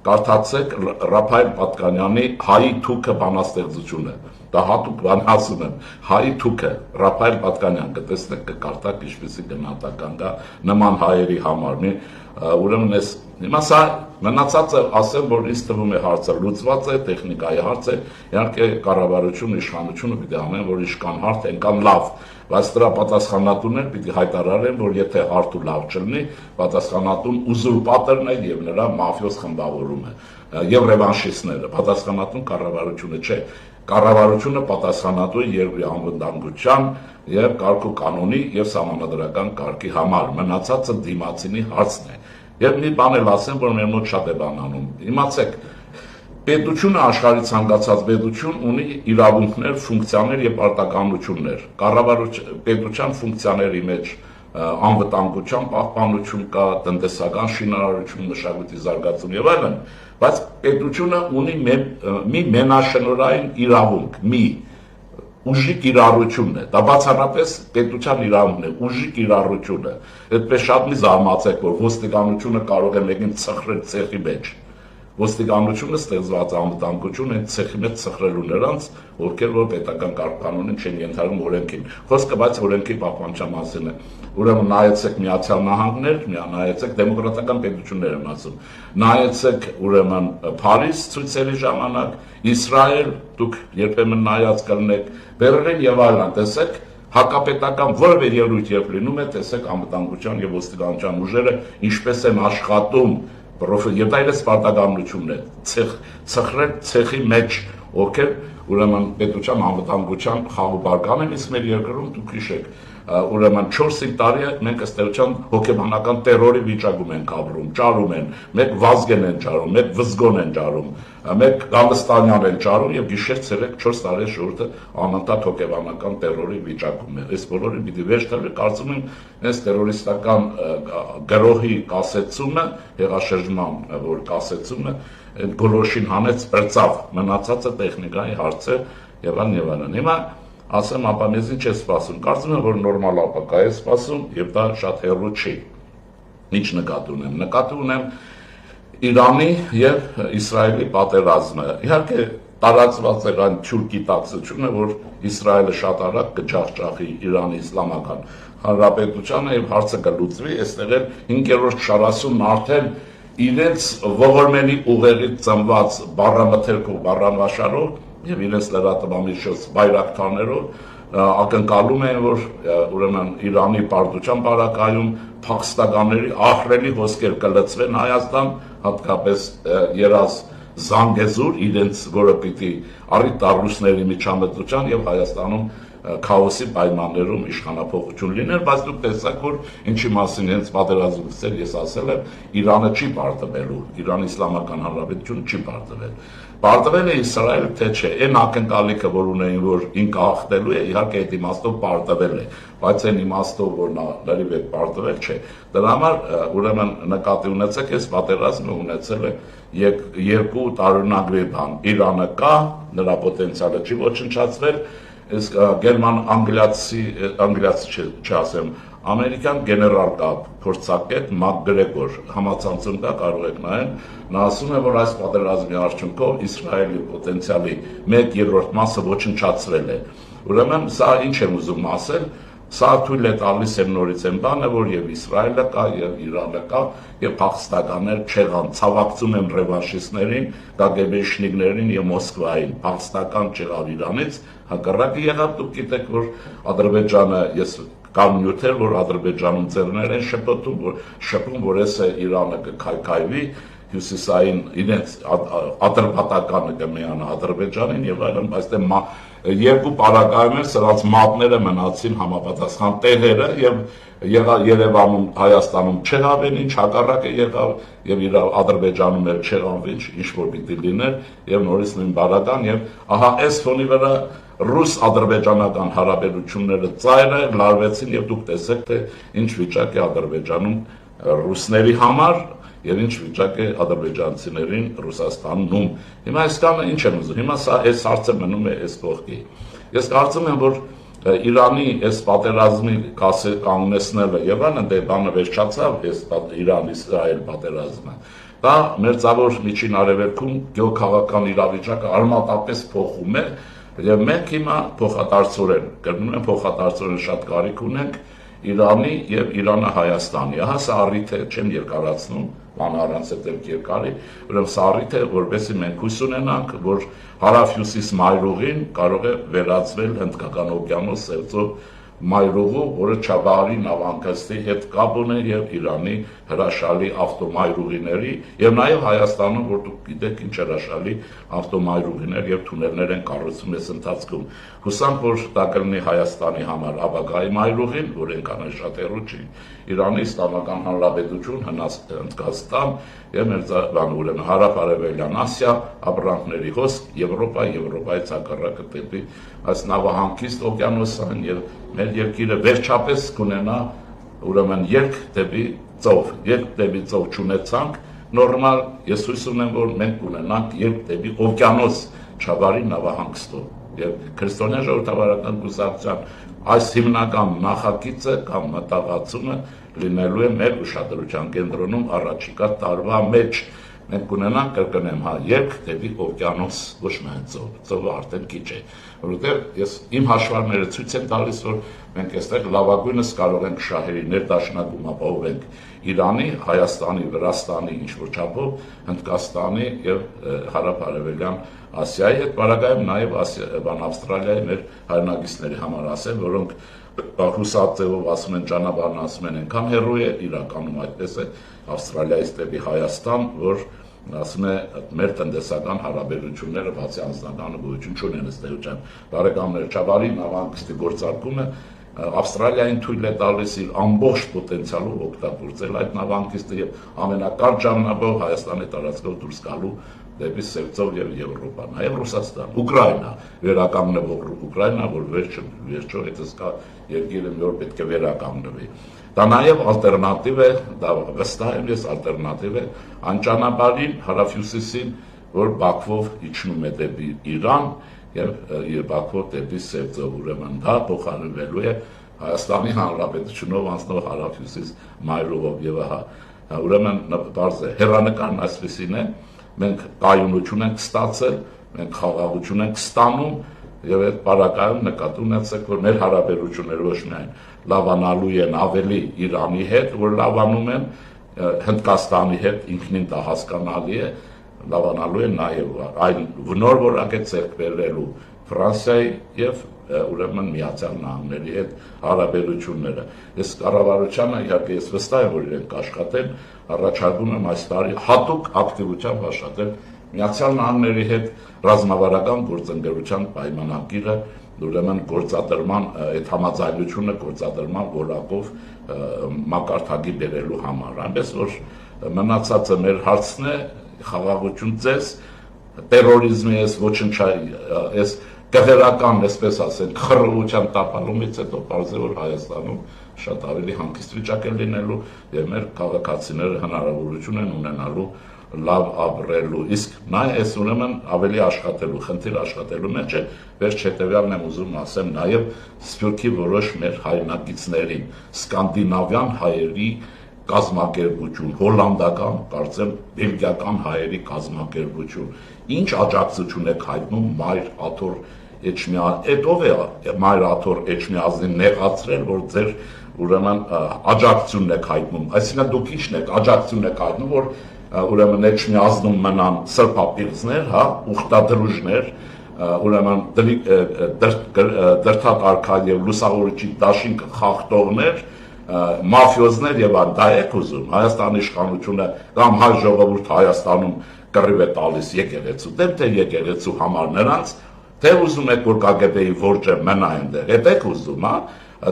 կարդացեք Ռափայել Պատկանյանի Հայի թուքը բանաստեղծությունը։ Դա հատուկ բան ասում եմ, Հայի թուքը, Ռափայել Պատկանյան, կտեսնեք կկարդաք ինչպեսի գնահատական կա նման հայերի համար։ Ուրեմն ես հիմա սա մնացածը ասեմ, որ ինձ թվում է հարցը լուծված է, տեխնիկայի հարց է, իհարկե կառավարությունը, իշխանությունը պիտի անեն, որ իշքան հարթ ենքան լավ, բայց դրա պատասխանատուներ պիտի հայտարարեն, որ եթե հարթ ու լավ չլինի, պատասխանատուն ուզուրպատորն է եւ նրա մաֆիոզ խմբավորումը եւ ռևանշիստները, պատասխանատուն կառավարությունը չէ, կառավարությունը պատասխանատու է երկրի անվտանգության եւ կարգ ու կանոնի եւ սահմանադրական կարգի համար, մնացածը դիմացինի հարցն է։ Եվ մի բան էլ ասեմ, որ մեր մոտ շատ է բան անում։ Իմացեք, պետությունը աշխարհի ցանկացած պետություն ունի իրավունքներ, ֆունկցիաներ եւ պարտականություններ։ Պետության ֆունկցիաների մեջ անվտանգության պահպանություն կա, տնտեսական շինարարություն, մշակույթի զարգացում եւ այլն, բայց պետությունը ունի մի մենաշնորհային իրավունք, մի ուժի կիրառությունն է, դա բացառապես պետության իրավունքն է, ուժի կիրառությունը։ Այդպես շատ մի զարմացեք, որ ոստիկանությունը կարող է մեկին ցխրել ցեխի մեջ։ Ոստիկանությունը ստեղծված անվտանգություն են ցեխի մեջ ցխրելու նրանց, ովքեր որ պետական կարգանունին չեն ենթարկում օրենքին։ Խոսքը բայց օրենքի պահպանության մասին է։ Ուրեմն նայեցեք Միացյալ Նահանգներ, նայեցեք դեմոկրատական պետություններ եմ ասում։ Նայեցեք ուրեմն Փարիզ ցույցերի ժամանակ, Իսրայել, դուք երբեմն նայած կլինեք, Բեռլին եւ այլն, տեսեք հակապետական որևէ ելույթ երբ լինում է, տեսեք անվտանգության եւ ոստիկանության ուժերը ինչպես են աշխատում, եւ դա իրենց պարտականությունն է, ցխրել ցեխի մեջ, ովքեր ուրեմն պետության անվտանգության խաղողբարգան են, իսկ մեր երկրում դուք հիշեք, ուրեմն 4-5 տարի մենք ըստ էության հոգեբանական տերորի վիճակում ենք ապրում, ճարում են, մեկ Վազգեն են ճարում, մեկ Վզգոն են ճարում, մեկ Գալստանյան են ճարում եւ գիշեր-ցերեկ 4 տարի շուրջ անընդհատ հոգեբանական տերորի վիճակում է։ Այս բոլորը պիտի վերջ տալու, կարծում եմ, այս տերորիստական գրոհի կասեցումը, հեղաշրջման որ կասեցումը այդ գոլոշին հանեց բրծավ, մնացածը տեխնիկայի հարց է եւ այլն։ Հիմա ասեմ, ապա մեզ ինչ է սպասում։ Կարծում եմ, որ նորմալ ապակա է սպասում եւ դա շատ հեռու չի։ Ինչ նկատի ունեմ։ Նկատի ունեմ Իրանի եւ Իսրայելի պատերազմը։ Իհարկե տարածված էր այն թյուր գիտակցությունը, որ Իսրայելը շատ արագ կջախջախի Իրանի Իսլամական Հանրապետությանը եւ հարցը կլուծվի, այստեղ էլ 5-րդ շարասունն արդեն իրենց ողորմելի ուղեղից ծնված բառամթերքով, բառանվաշարով եւ իրենց լրատվամիջոց բայրակթարներով ակնկալում են, որ ուրեմն Իրանի պարտության բարակայում փախստականների ահռելի հոսքեր կլցվեն Հայաստան, հատկապես երազ Զանգեզուր, իրենց որը պիտի առիթ տա ռուսների միջամտության եւ Հայաստանում քաոսի պայմաններում իշխանափոխություն լիներ, բայց դուք տեսաք, որ ինչի մասին հենց պատերազմից ես ասել եմ, Իրանը չի պարտվելու, Իրանի Իսլամական Հանրապետությունը չի պարտվել։ Պարտվել է Իսրայելը, թե չէ, այն ակնկալիքը, որ ունեին, որ ինքը հաղթելու է, իհարկե այդ իմաստով պարտվել է, բայց այն իմաստով, որ նա լրիվ է պարտվել չէ։ Դրա համար ուրեմն նկատի ունեցեք, այս պատերազմը ունեցել է երկու տարօրինակ բան։ Իրանը կա, նրա պոտենցիալը չի ոչնչացվել, իսկ գերման անգլիացի չասեմ, ամերիկյան գեներալ կա փորձագետ Մակգրեգոր համացանցում կա, կարող եք նայել, նա ասում է, որ այս պատերազմի արդյունքով Իսրայելի պոտենցիալի 1/3 մասը ոչնչացվել է։ Ուրեմն սա ինչ եմ ուզում ասել, սա թույլ է տալիս եմ նորից այն բանը, որ եւ Իսրայելը կա, եւ Իրանը կա, եւ փախստականներ չեղան, ցավակցում եմ ռևանշիստներին, կագեբեշնիկներին եւ Մոսկվային, փախստական չեղավ Իրանից, հակառակը եղավ, դուք գիտեք, որ Ադրբեջանը, ես կան նյութեր, որ Ադրբեջանում ծերներ են շփում, որ էսը Իրանը կքայքայվի, հյուսիսային իրենց ատրպատականը կմիանա Ադրբեջանին եւ այլն, բայց դե երկու պարագայում են սրանց մատները մնացին համապատասխան տեղերը եւ Երևանում, Հայաստանում չեղավ ինչ, հակառակը եղավ եւ Ադրբեջանում էլ չեղավ ինչ որ պիտի լիներ եւ նորից նույն բարական եւ ահա այս ֆոնի վրա ռուս-ադրբեջանական հարաբերությունները ծայրը լարվեցին եւ դուք տեսեք թե ինչ վիճակ է Ադրբեջանում ռուսների համար եւ ինչ վիճակ է ադրբեջանցիներին Ռուսաստանում։ Հիմա այսքանը ինչ եմ ուզում։ Հիմա սա այս հարցը մնում է այս կողքի։ Ես կարծում եմ, որ Իրանի այս պատերազմի կանգնեցնելը եւ այլն դե բանը վերջացավ, այս Իրան-Իսրայել պատերազմը։ Դա մերձավոր միջին արևելքում գեոքաղաքական իրավիճակը արմատապես փոխում է եւ մենք հիմա փոխադարձորեն, կրնում են փոխադարձորեն շատ կարիք ունենք Իրանի եւ Իրանը Հայաստանի։ Ահա սա առիթ է, չեմ երկարացնում, բանը առանց հետև երկարի, ուրեմն սա առիթ է, որովհետեւ մենք հույս ունենանք, որ հարավ-հյուսիս մայրուղին կարող է վերածվել Հնդկական օվկիանոս սերծով մայրուղու, որը Չաբահարի նավահանգստի հետ կապ ունի եւ Իրանի հրաշալի ավտոմայրուղիների եւ նաեւ Հայաստանում, որ դուք գիտեք ինչ հրաշալի ավտոմայրուղիներ եւ թունելներ են կառուցում այս ընթացքում։ Հուսանք, որ դա կլինի Հայաստանի համար ապագայի մայրուղին, որ այնքան շատ հեռու չի, Իրանի Իսլամական Հանրապետություն, Հնդկաստան եւ մերձավոր ուրեմն հարավ-արևելյան Ասիա, ապրանքների հոսք, Եվրոպայից հակառակը դեպի այս նավահանգիստ օվկիանոսային եւ մեր երկիրը վերջապես կունենա ուրեմն երկ դեպի ծով չունեցանք նորմալ, ես հույս ունեմ, որ մենք կունենանք երկ դեպի օվկիանոս Չաբահարի նավահանգստով եւ քրիստոնյա ժողովրդավարական կուսակցության այս հիմնական նախագիծը կամ մտահղացումը լինելու է մեր ուշադրության կենտրոնում առաջիկա տարվա մեջ։ Մենք կունենանք, կրկնեմ, երկ դեպի օվկիանոս, ոչ միայն ծովը արդեն քիչ է, որովհետև ես իմ հաշվարները ցույց եմ տալիս, որ մենք այստեղ լավագույնս կարող ենք շահերի ներդաշնակում ապահովենք Իրանի, Հայաստանի, Վրաստանի, ինչ-որ չափով, Հնդկաստանի եւ հարավ-արևելյան Ասիայի հետ պարագայում նաեւ Ավստրալիայի մեր հայրենագիցների համար ասեմ, որոնք հուսածելով ասում են ճանապարհն ասում են այնքան հեռու է, իրականում այդպես է Ավստրալիայից դեպի Հայաստան, որ ասում է մեր տնտեսական հարաբերությունները բացի անձնական գոյություն չունեն ըստ էության։ Բարեկամներ, Չաբահարի նավահանգստի գործարկումը Ավստրալիային թույլ է տալիս իր ամբողջ պոտենցիալով օգտագործել այդ նավահանգիստը եւ ամենակարճ ժամանակով Հայաստանի տարածքով դուրս գալու դեպի Սևծով եւ Եվրոպա, նաեւ Ռուսաստան, Ուկրաինա, վերականգնվող Ուկրաինա, որ վերջո հետս կա երկիրը, որ պետք է վերականգնվի։ Դա նաեւ ալտերնատիվ է, դա վստահ եմ ես ալտերնատիվ է այն ճանապարհին հարավ-հյուսիսին, որ Բաքվով իջնում է դեպի Իրան եւ Բաքվով դեպի Սևծով, ուրեմն դա փոխարինվելու է Հայաստանի Հանրապետությունով անցնող հարավ-հյուսիս մայրուղով եւ ուրեմն բարձ է հերանեկարն այսպեսին է, մենք կայունություն ենք ստացել, մենք խաղաղություն ենք ստանում եւ այդ պարագայում նկատի ունեցեք, որ մեր հարաբերությունները ոչ միայն լավանալու են ավելի Իրանի հետ, որ լավանում են Հնդկաստանի հետ ինքնին դա հասկանալի է, լավանալու են նաեւ այլ նոր որակը ձեռք բերելու Ֆրանսիայի եւ ուրեմն Միացյալ Նահանգների հետ հարաբերությունները։ Ես կառավարությանը իհարկե ես վստահ եմ, որ իրենք կաշխատեն, առաջարկում եմ այս տարի հատուկ ակտիվությամբ աշխատել Միացյալ Նահանգների հետ ռազմավարական գործընկերության պայմանագիրը, ուրեմն գործադրման այդ համաձայնությունը գործադրման որակով մակարդակի բերելու համար։ Այնպես որ մնացածը մեր հարցն է, խաղաղություն ձեզ, տերորիզմի ես ոչնչի ես գեղերական, այսպես ասենք, խռովության տապալումից հետո պարզ է, որ Հայաստանում շատ ավելի հանգիստ վիճակ է լինելու եւ մեր քաղաքացիները հնարավորություն են ունենալու լավ ապրելու, իսկ նա այս ուրեմն ավելի աշխատելու, խնդիր աշխատելու մեջ է, վերջ հետևյալն եմ ուզում ասեմ նաեւ Սփյուռքի որոշ մեր հայրենակիցներին, սկանդինավյան հայերի կազմակերպություն, հոլանդական, կարծեմ, բելգիական հայերի կազմակերպություն, ինչ աջակցություն եք հայտնում Մայր Աթոր Էջմիածին, այդ ով է Մայր Աթոր Էջմիածին նեղացրել, որ ձեր ուրեմն աջակցությունն եք հայտնում, այսինքն դուք ի՞նչն եք աջակցություն եք հայտնում, որ ուրեմն Էջմիածնում մնան սրբապիղծներ, հա, ուխտադրուժներ, ուրեմն դրդակարգ եւ լուսավորիչի դաշինք խախտողներ, մաֆիոզներ եւ այլն, դա եք ուզում Հայաստանի իշխանությունը կամ հայ ժողովուրդ Հայաստանում կռիվ է տալիս եկեղեցու դեմ, թե եկեղեցու համար նրանց, թե ուզում եք որ KGB-ի որջը մնա այնտեղ, այդ եք ուզում, հա,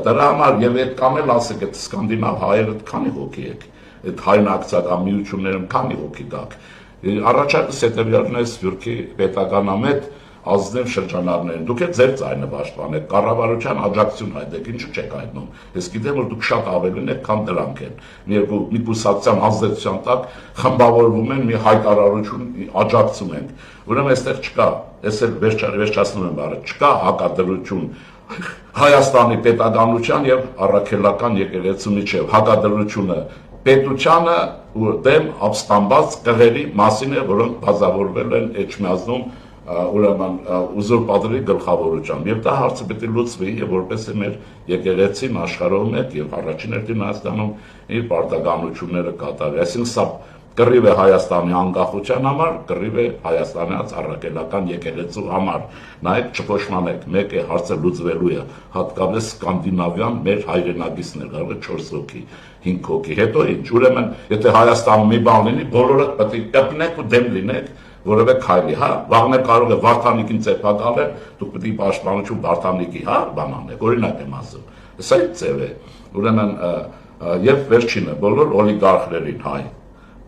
դրա համար եւ այդ կամ էլ ասեք այդ սկանդինավ հայերը քանի հոգի եք, այդ հայրենակցական միություններում քանի հոգի կաք, առաջարկս հետեւյալն է Սփյուռքի պետականամետ ազնիվ շրջանառներին, դուք եք ձեր ձայնը պաշտպանեք, կառավարության աջակցություն հայտնեք, ինչու չեք հայտնում, ես գիտեմ, որ դուք շատ ավելին եք, քան դրանք են, մի կուսակցության ազդեցության տակ խմբավորվում են, մի հայտարարություն աջակցում ենք, ուրեմն այստեղ չկա, ես էլ վերջացնում եմ բառը, չկա հակադրություն Հայաստանի պետականության եւ առաքելական եկեղեցու միջեւ, հակադրությունը պետությանը դեմ ապստամբած կղերի մասին է, որոնք բազավորվել են Էջմիածնում ուրեմն ուզուրպատորի գլխավորությամբ եւ դա հարցը պետք է լուծվի եւ որպես է մեր եկեղեցին աշխարհում է եւ առաջին հերթին Հայաստանում իր պարտականությունները կատարի, այսինքն սա կռիվ է Հայաստանի անկախության համար, կռիվ է Հայաստանից առաքելական եկեղեցու համար, նայեք չփոշմանեք, մեկ է հարցը լուծվելու է, հատկապես սկանդինավյան մեր հայրենակիցներ, կարող է 4 հոգի, 5 հոգի, հետո ինչ, ուրեմն եթե Հայաստանում մի բան լինի, բոլորը պետք է կպնեք ու դեմ լինեք որևէ քայլի, հա, վաղներ կարող է Վարդանիկին ծեփակալել, դուք պետք է պաշտպանություն Վարդանիկի, հա, բան անեք, օրինակ եմ ասում, սա է ձև է, ուրեմն եւ վերջինը, բոլոր օլիգարխներին, հայ,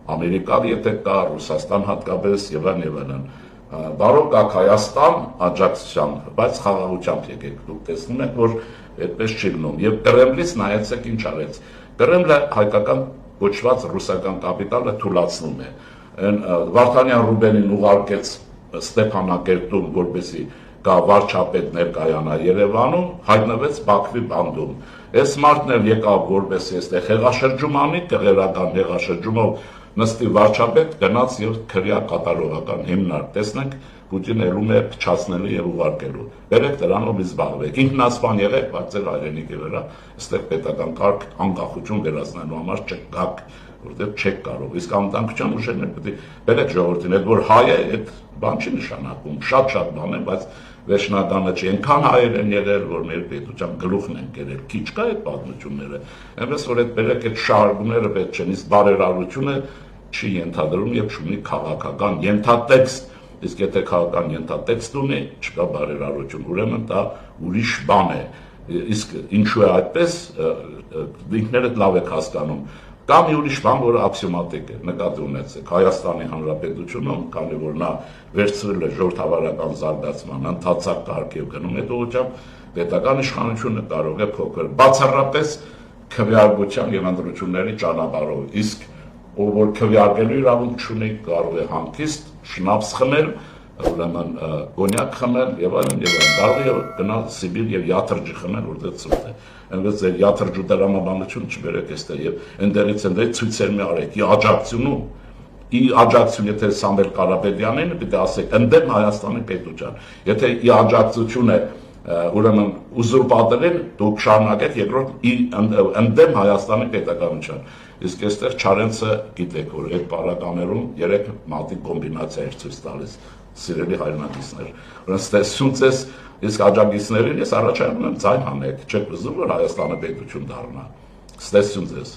Ամերիկա, եթե կա, Ռուսաստան հատկապես եւ այլն, բարոք կա Հայաստան աջակցությամբ, բայց խաղաղությամբ եկեք, դուք տեսնում եք, որ այդպես չի լինում, եւ Կրեմլից նայեցեք ինչ արեց, Կրեմլը հայկական կոչված ռուսական կապիտալը թուլացնում է, Վարդանյան Ռուբենին ուղարկեց Ստեփանակերտում, որպեսզի կա վարչապետ ներկայանա Երևանում, հայտնվեց Բաքվի բանդում։ Այս մարդն էլ եկավ որպեսզի այստեղ հեղաշրջում անի, տեղերական հեղաշրջումով նստի վարչապետ, գնաց եւ քրյա կատարողական հիմնարկ։ Տեսնենք Պուտինը ելում է փչացնելու եւ ուղարկելու։ Բերեք դրանով զբաղվեք։ Ինքնասպան եղեք, բայց ձեր հայրենիքի վրա այստեղ պետական կարգ անկախություն վերացնելու համար չգաք, որտեղ չեք կարող։ Իսկ անվտանգության ուժերն պետք է բերեք ժողովրդին, այդ որ հայ է, այդ բան չի նշանակում, շատ բան է, բայց վերջնականը չի, այնքան հայեր են եղել, որ մեր պետության գլուխն են կերել, քիչ կա այդ պատմությունները, այնպես որ այդ բերեք այդ շահարկումները պետք չեն, իսկ բարերարությունը չի ենթադրում եւ չունի քաղաքական ենթատեքստ, իսկ եթե քաղաքական ենթատեքստ ունի, չկա բարերարություն, ուրեմն դա ուրիշ բան է, իսկ ինչու է այդպես, ինքներդ լավ եք հասկանում, կա մի ուրիշ բան, որը աքսիոմատիկ է, նկատի ունեցեք, Հայաստանի Հանրապետությունում, քանի որ նա վերցրել է ժողովրդավարական զարգացման ընթացակ կարգ եւ գնում այդ ուղղությամբ, պետական իշխանությունը կարող է փոքր բացառապես քվեարկության եւ ընտրությունների ճանապարհով, իսկ ով որ քվեարկելու իրավունք չունի, կարող է հանգիստ շնապս խմել, ուրեմն կոնյակ խմել եւ այլն, կարող է գնալ Սիբիր եւ յաթրջի խմել, որտեղ ցուրտ է։ Այնպես է յաթրջու դրամաբանություն չբերեք այստեղ եւ ընդերից ցույցեր մի արեք, աջակցություն ի աջակցություն, եթե Սամվել Կարապետյանին, պիտի ասեք ընդդեմ Հայաստանի պետության։ Եթե ի աջակցություն է ուրեմն ուզուրպատորին, դուք շարունակեք, երկրորդ ընդդեմ Հայաստանի պետականության։ Իսկ այստեղ Չարենցը գիտեք, որ այդ պարագաներում 3 մատի կոմբինացիա էր ցույց տալիս, սիրելի հայրենակիցներ։ Ուրեմն ստեսություն ձեզ, իսկ աջակիցներին ես առաջարկում եմ ձայն հանեք, չեք ուզում, որ Հայաստանը պետություն դառնա։ Ստեսություն ձեզ։